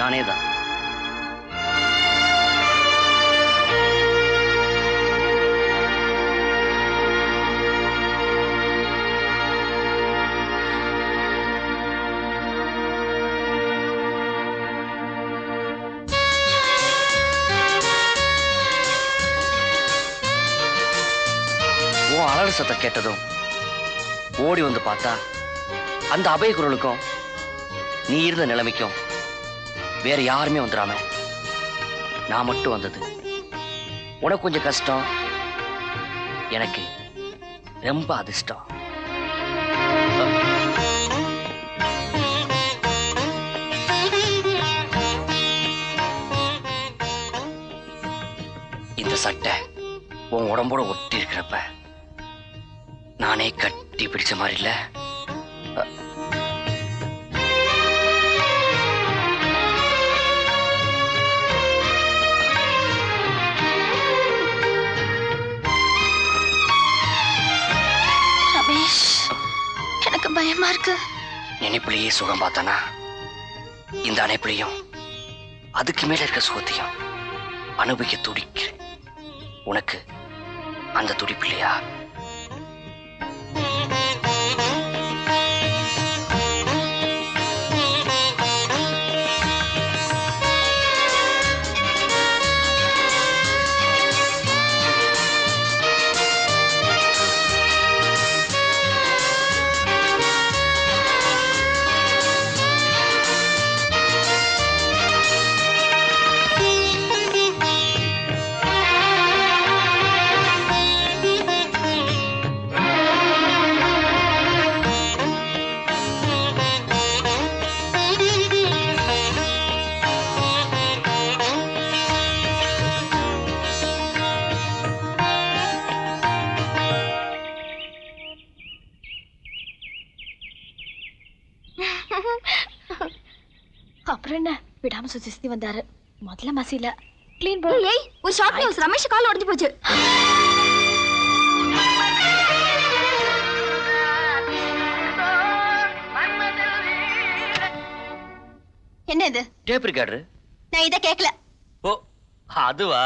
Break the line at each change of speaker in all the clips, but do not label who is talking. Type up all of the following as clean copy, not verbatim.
நானேதான். உன் அலறு சத்தம் கேட்டதும் ஓடி வந்து பார்த்தா அந்த அபய குரலுக்கும் நீ இருந்த நிலைமைக்கும் வேற யாருமே வந்துடாம நான் மட்டும் வந்தது. உனக்கு கொஞ்சம் கஷ்டம், எனக்கு ரொம்ப அதிர்ஷ்டம். இந்த சட்டை உன் உடம்போட ஒட்டி இருக்கிறப்ப நானே கட்டி பிடிச்ச மாதிரி இல்ல?
எனக்கு பயமா இருக்கு.
நினைப்பிலேயே சுகம் பார்த்தானா இந்த அணைப்பிலையும் அதுக்கு மேல இருக்க சுகத்தையும் அனுபவிக்க துடிக்கிறேன். உனக்கு அந்த துடிப்பு இல்லையா?
அப்புறம் என்ன விடாம சுத்தி வந்தாரு. முதல்ல மசில க்ளீன்
ஏய் ஒரு ஷார்ட் நியூஸ், ரமேஷ் கால் உடைஞ்சு போச்சு.
என்ன இது?
Tape recorder.
நான் இத கேக்கல.
ஓ அதுவா?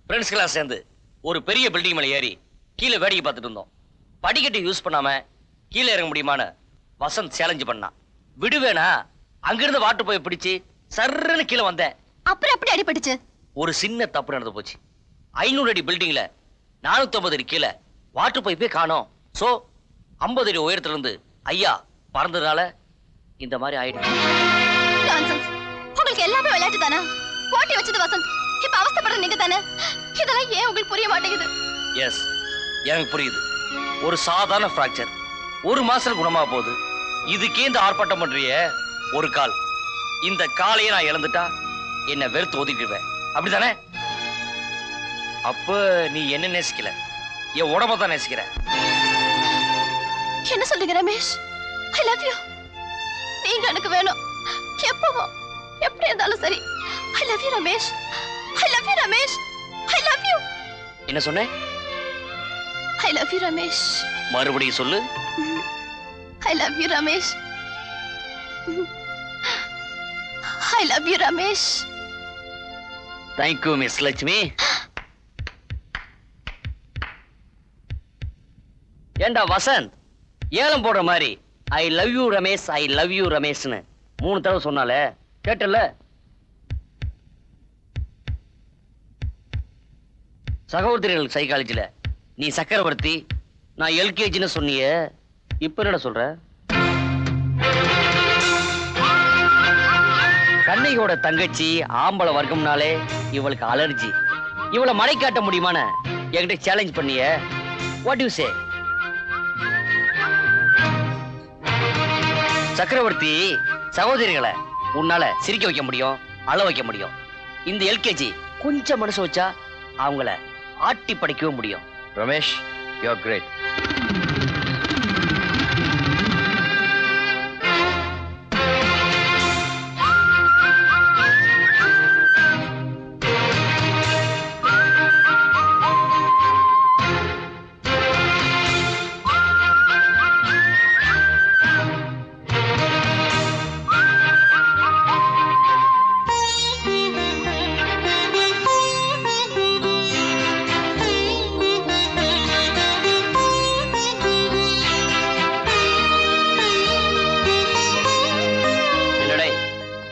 ஃப்ரெண்ட்ஸ் எல்லாம் சேர்ந்து ஒரு பெரிய பில்டிங் மேல ஏறி கீழே வேடிக்கை பார்த்துட்டு இருந்தோம். படிக்கட்டு யூஸ் பண்ணாம கீழே இறங்க முடியுமான்னு வசந்த் சேலஞ்ச் பண்ணா. விடுவேனா? அங்கிருந்து வாட்டு போய் பிடிச்சு சர்றன்னு கீழே வந்தேன்.
அப்புறம் எப்படி அடிபட்டுச்சு?
ஒரு சின்ன தப்பு நடந்து போச்சு. 500 அடி பில்டிங்ல 450 அடி கீழே வாட்டு போய் காணோம். சோ 50 அடி உயரத்துல இருந்து ஐயா பறந்ததுனால இந்த மாதிரி ஆயிடுச்சு.
உங்களுக்கு எல்லாமே விளையாட்டு தானே? போட்டி வச்சது வசந்த், இப்ப அவஸ்தைப்படுற நீங்க தானே? இதெல்லாம் ஏன் உங்களுக்கு புரிய மாட்டேங்குது?
எஸ், எனக்கு புரியுது. ஒரு சாதாரண பிராக்சர் ஒரு மாசம் குணமா போகுது. இதுக்கே இந்த ஆர்ப்பாட்டம் பண்றிய? ஒரு கால், இந்த காலையே நான் இழந்துட்டா என்ன வெறுத்து ஒதுக்கிடுவேன், அப்படித்தானே? அப்ப நீ என்ன நேசிக்கல, என் உடம்ப தான் நேசிக்கிற.
என்ன சொல்லுங்க ரமேஷ்? I love you. நீங்க எனக்கு வேணும், எப்பவோ எப்படி இருந்தாலும் சரி. I love you Ramesh. I love you Ramesh. I love you.
என்ன சொன்னே?
I love you Ramesh.
மறுபடியும் சொல்லு.
I love you Ramesh. I love you Ramesh.
Thank you miss Lakshmi. ஏண்டா வசந்த், ஏலம் போடுற மாதிரி I love you Ramesh, I love you ரமேஷ்னு 3 தடவை சொன்னாலே கேட்டல. சகோதரிகள் சைக்காலஜில நீ சக்கரவர்த்தி, நான் எல்கேஜின்னு சொன்னியே, இப்ப என்னடா சொல்ற? கண்ணையோட தங்கச்சி ஆம்பளை வர்க்கம்னாலே இவளுக்கு அலர்ஜி. இவளை மடை காட்ட முடியுமான என்கிட்ட சேலஞ்ச் பண்ணிய. What you say? சக்கரவர்த்தி, சகோதரிகளை உன்னால சிரிக்க வைக்க முடியும், அழ வைக்க முடியும். இந்த எல்கேஜி கொஞ்சம் மனசு வச்சா அவங்கள ஆட்டி படைக்கவும் முடியும்.
Ramesh, you are great.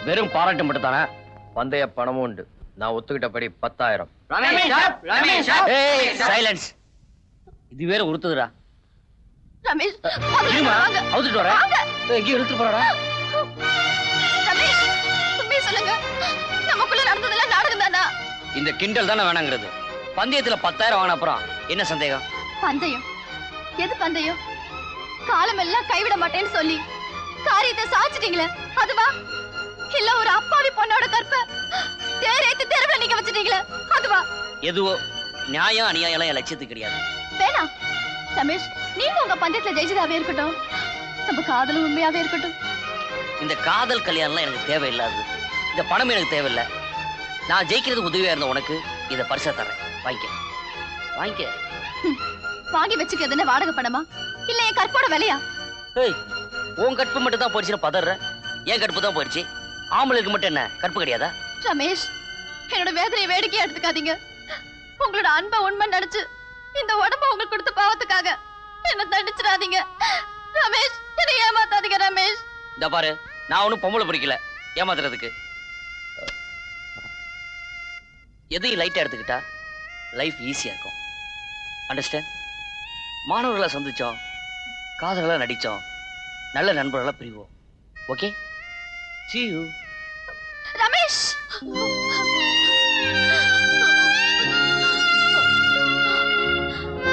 வெறும் பாராட்டு மட்டும் தானே?
பந்தய பணமும் உண்டு. நான் ஒத்துக்கிட்டபடி 10,000.
சைலன்ஸ். இது வேற உறுத்துதுடா.
ரமேஷ்,
அவுத்துட்டு வர எங்கேயும் இழுத்துட்டு போறடா.
ரமேஷ், உண்மையை சொல்லுங்க. நமக்குள்ள நடந்ததெல்லாம் நாடகம் தானா?
இந்த கிண்டல் தானே வேணாங்கிறது. பந்தயத்துல 10,000 வாங்கின அப்புறம் என்ன சந்தேகம்?
பந்தயம்? எது பந்தயம்? காலம் எல்லாம் கைவிட மாட்டேன்னு சொல்லி காரியத்தை சாச்சிட்டீங்களே, அதுவா? இல்ல ஒரு அப்பாவி பொண்ணோட கற்ப தேரேத்து தெருவுல நீங்க வச்சிட்டீங்களே, அதுவா?
எதுவோ நியாயம் அநியாயம் எல்லாம் என் லட்சியத்துக்கு கிடையாது.
வேணாம் ரமேஷ், நீங்க உங்க பந்தயத்துல ஜெயிச்சதாவே இருக்கட்டும், நம்ம காதலும் உண்மையாவே இருக்கட்டும்.
இந்த காதல் கல்யாணம்லாம் எனக்கு தேவையில்லாது. இந்த பணம் எனக்கு தேவையில்லை. நான் ஜெயிக்கிறது உதவியா இருந்த உனக்கு இதை பரிசா தரேன். வாங்கிக்க வாங்கிக்க.
வாங்கி வச்சுக்கிறது என்ன வாடகை பணமா, இல்ல என் கற்போட விலையா?
ஏய், உன் கற்பு மட்டும் தான் போயிடுச்சுன்னு பதற. என் கற்பு தான் போயிடுச்சு. ஆம்பளுக்கு மட்டும் என்ன கற்பு கிடையாதா?
ரமேஷ், என்னோட வேதனையை வேடிக்கையா எடுத்துக்காதீங்க. உங்களோட அன்பை உண்மை நினைச்சு இந்த உடம்ப உங்களுக்கு கொடுத்த பாவத்துக்காக என்ன தண்டிச்சிடாதீங்க ரமேஷ். என்னை ஏமாத்தாதீங்க ரமேஷ்.
இந்த பாரு, நான் ஒன்னும் பொம்பளை பிடிக்கல ஏமாத்துறதுக்கு. எதையும் லைட்டா எடுத்துக்கிட்டா லைஃப் ஈஸியா இருக்கும். அண்டர்ஸ்டாண்ட்? மாணவர்களை சந்திச்சோம், காதலா நடிச்சோம், நல்ல நண்பர்களா பிரிவோம். Okay, see you.
ரமேஷ்.